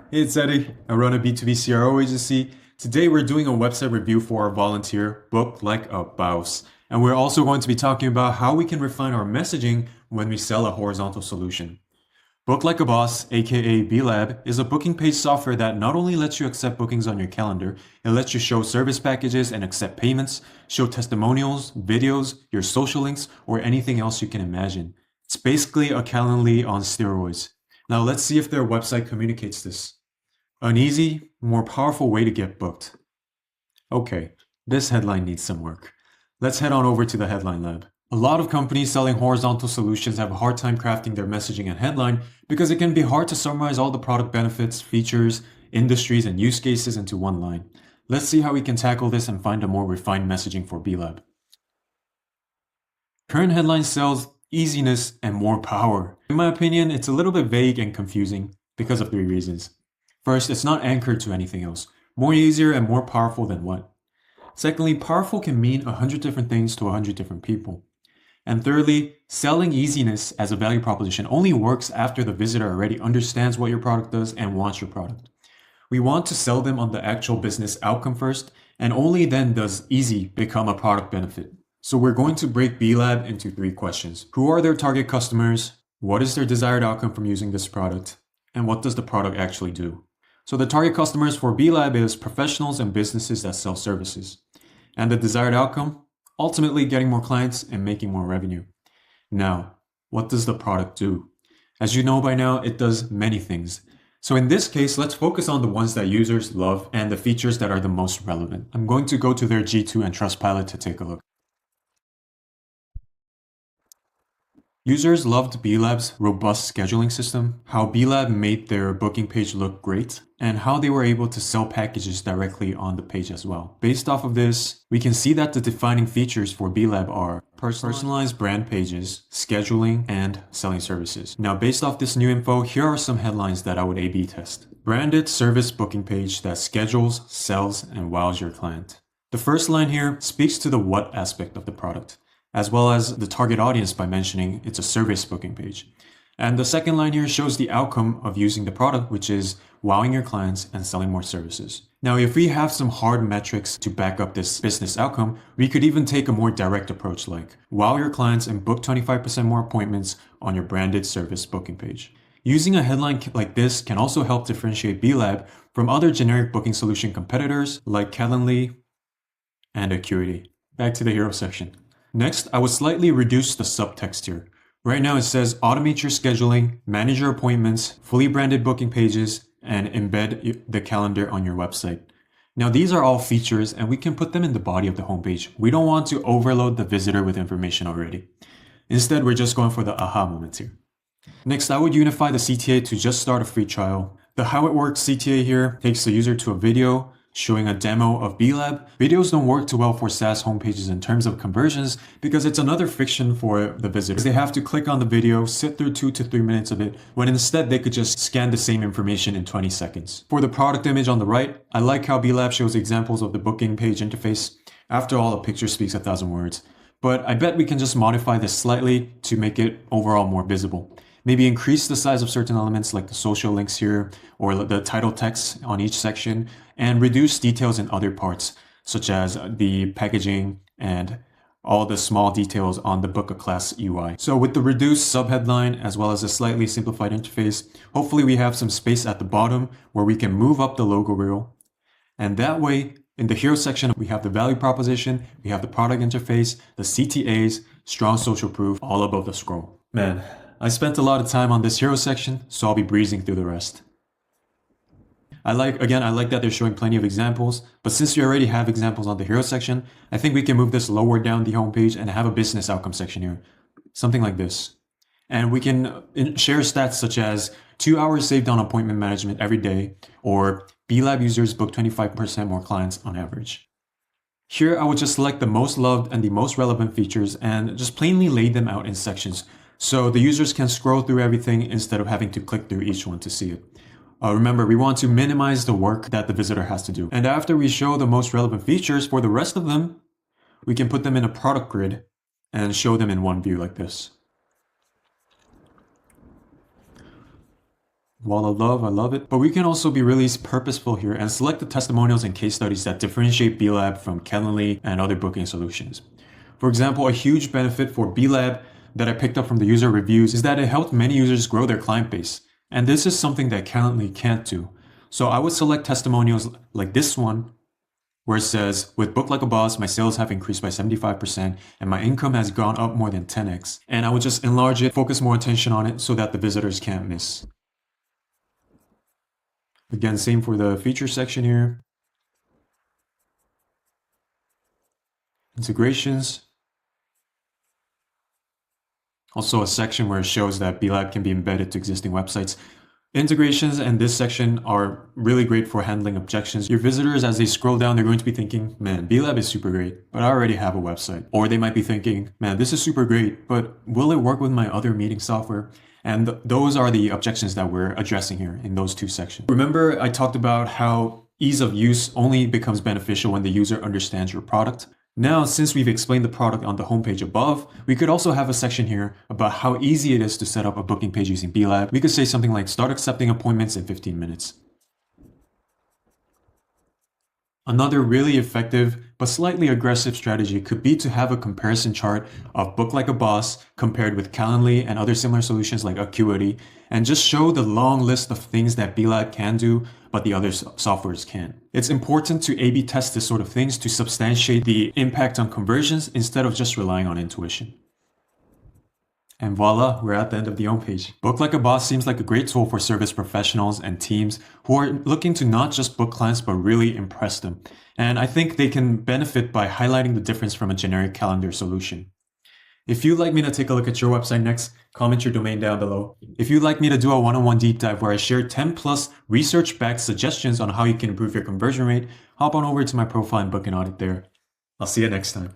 Hey, it's Eddie. I run a B2B CRO agency. Today we're doing a website review for our volunteer, Book Like a Boss. And we're also going to be talking about how we can refine our messaging when we sell a horizontal solution. Book Like a Boss, aka Blab, is a booking page software that not only lets you accept bookings on your calendar, it lets you show service packages and accept payments, show testimonials, videos, your social links, or anything else you can imagine. It's basically a Calendly on steroids. Now let's see if their website communicates this. An easy, more powerful way to get booked. Okay, this headline needs some work. Let's head on over to the headline lab. A lot of companies selling horizontal solutions have a hard time crafting their messaging and headline because it can be hard to summarize all the product benefits, features, industries, and use cases into one line. Let's see how we can tackle this and find a more refined messaging for Blab. Current headline sells easiness and more power. In my opinion, it's a little bit vague and confusing because of 3 reasons. First, it's not anchored to anything else. More easier and more powerful than what? Secondly, powerful can mean 100 different things to 100 different people. And thirdly, selling easiness as a value proposition only works after the visitor already understands what your product does and wants your product. We want to sell them on the actual business outcome first, and only then does easy become a product benefit. So we're going to break Blab into 3 questions. Who are their target customers? What is their desired outcome from using this product? And what does the product actually do? So the target customers for Blab is professionals and businesses that sell services. And the desired outcome? Ultimately getting more clients and making more revenue. Now, what does the product do? As you know by now, it does many things. So in this case, let's focus on the ones that users love and the features that are the most relevant. I'm going to go to their G2 and Trustpilot to take a look. Users loved Blab's robust scheduling system, how Blab made their booking page look great, and how they were able to sell packages directly on the page as well. Based off of this, we can see that the defining features for Blab are personalized brand pages, scheduling, and selling services. Now, based off this new info, here are some headlines that I would A/B test. Branded service booking page that schedules, sells, and wows your client. The first line here speaks to the what aspect of the product, as well as the target audience by mentioning it's a service booking page. And the second line here shows the outcome of using the product, which is wowing your clients and selling more services. Now, if we have some hard metrics to back up this business outcome, we could even take a more direct approach like wow your clients and book 25% more appointments on your branded service booking page. Using a headline like this can also help differentiate Blab from other generic booking solution competitors like Calendly and Acuity. Back to the hero section. Next, I would slightly reduce the subtext here. Right now it says automate your scheduling, manage your appointments, fully branded booking pages, and embed the calendar on your website. Now these are all features and we can put them in the body of the homepage. We don't want to overload the visitor with information already. Instead, we're just going for the aha moments here. Next, I would unify the CTA to just start a free trial. The how it works CTA here takes the user to a video showing a demo of Blab. Videos don't work too well for SaaS homepages in terms of conversions because it's another friction for the visitors. They have to click on the video, sit through 2 to 3 minutes of it, when instead they could just scan the same information in 20 seconds. For the product image on the right, I like how Blab shows examples of the booking page interface. After all, a picture speaks 1,000 words. But I bet we can just modify this slightly to make it overall more visible. Maybe increase the size of certain elements like the social links here or the title text on each section, and reduce details in other parts such as the packaging and all the small details on the Book a Class UI. So with the reduced subheadline as well as a slightly simplified interface, hopefully we have some space at the bottom where we can move up the logo reel. And that way, in the hero section, we have the value proposition, we have the product interface, the CTAs, strong social proof, all above the scroll. Man, I spent a lot of time on this hero section, so I'll be breezing through the rest. I like that they're showing plenty of examples, but since we already have examples on the hero section, I think we can move this lower down the homepage and have a business outcome section here. Something like this. And we can share stats such as 2 hours saved on appointment management every day, or Blab users book 25% more clients on average. Here, I would just select the most loved and the most relevant features and just plainly lay them out in sections, so the users can scroll through everything instead of having to click through each one to see it. Remember, we want to minimize the work that the visitor has to do. And after we show the most relevant features for the rest of them, we can put them in a product grid and show them in one view like this. Voila, I love it. But we can also be really purposeful here and select the testimonials and case studies that differentiate B-Lab from Calendly and other booking solutions. For example, a huge benefit for B-Lab that I picked up from the user reviews is that it helped many users grow their client base. And this is something that Calendly can't do. So I would select testimonials like this one, where it says, with Book Like a Boss, my sales have increased by 75% and my income has gone up more than 10x. And I would just enlarge it, focus more attention on it so that the visitors can't miss. Again, same for the feature section here. Integrations. Also a section where it shows that B-Lab can be embedded to existing websites. Integrations and this section are really great for handling objections. Your visitors, as they scroll down, they're going to be thinking, man, B-Lab is super great, but I already have a website. Or they might be thinking, man, this is super great, but will it work with my other meeting software? And those are the objections that we're addressing here in those two sections. Remember, I talked about how ease of use only becomes beneficial when the user understands your product. Now, since we've explained the product on the homepage above, we could also have a section here about how easy it is to set up a booking page using B-Lab. We could say something like start accepting appointments in 15 minutes. Another really effective but slightly aggressive strategy could be to have a comparison chart of Book Like a Boss compared with Calendly and other similar solutions like Acuity, and just show the long list of things that B-Lab can do but the other softwares can't. It's important to A/B test this sort of things to substantiate the impact on conversions instead of just relying on intuition. And voila, we're at the end of the homepage. Book Like a Boss seems like a great tool for service professionals and teams who are looking to not just book clients, but really impress them. And I think they can benefit by highlighting the difference from a generic calendar solution. If you'd like me to take a look at your website next, comment your domain down below. If you'd like me to do a one-on-one deep dive where I share 10 plus research-backed suggestions on how you can improve your conversion rate, hop on over to my profile and book an audit there. I'll see you next time.